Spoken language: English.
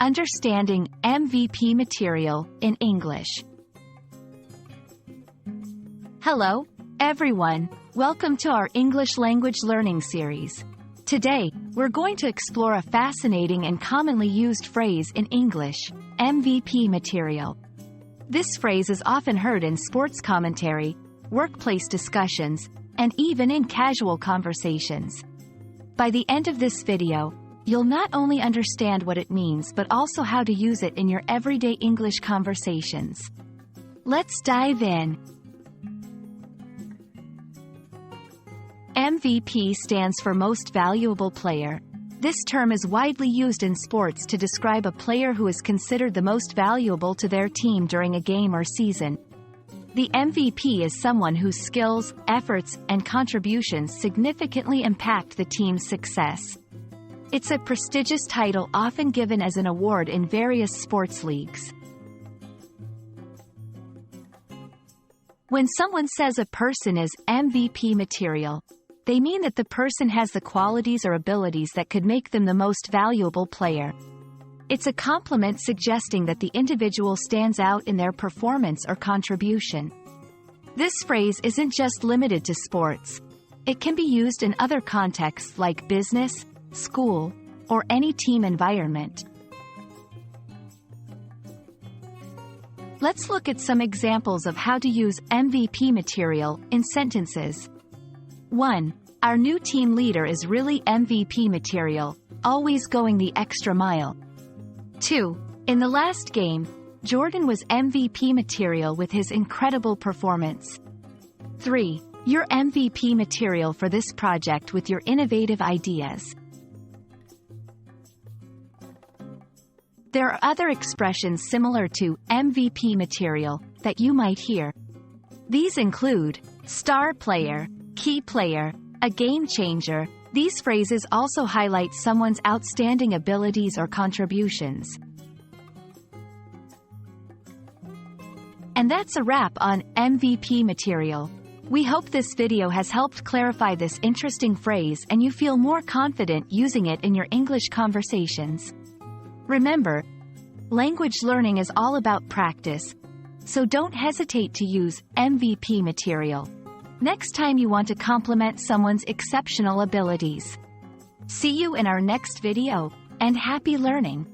Understanding MVP material in English. Hello, everyone. Welcome to our English language learning series. Today, we're going to explore a fascinating and commonly used phrase in English, MVP material. This phrase is often heard in sports commentary, workplace discussions, and even in casual conversations. By the end of this video, you'll not only understand what it means but also how to use it in your everyday English conversations. Let's dive in. MVP stands for Most Valuable Player. This term is widely used in sports to describe a player who is considered the most valuable to their team during a game or season. The MVP is someone whose skills, efforts, and contributions significantly impact the team's success. It's a prestigious title often given as an award in various sports leagues. When someone says a person is MVP material, they mean that the person has the qualities or abilities that could make them the most valuable player. It's a compliment suggesting that the individual stands out in their performance or contribution. This phrase isn't just limited to sports. It can be used in other contexts like business, school, or any team environment. Let's look at some examples of how to use MVP material in sentences. 1. Our new team leader is really MVP material, always going the extra mile. 2. In the last game, Jordan was MVP material with his incredible performance. 3. You're MVP material for this project with your innovative ideas. There are other expressions similar to MVP material that you might hear. These include star player, key player, a game changer. These phrases also highlight someone's outstanding abilities or contributions. And that's a wrap on MVP material. We hope this video has helped clarify this interesting phrase and you feel more confident using it in your English conversations. Remember, language learning is all about practice, so don't hesitate to use MVP material next time you want to compliment someone's exceptional abilities. See you in our next video, and happy learning!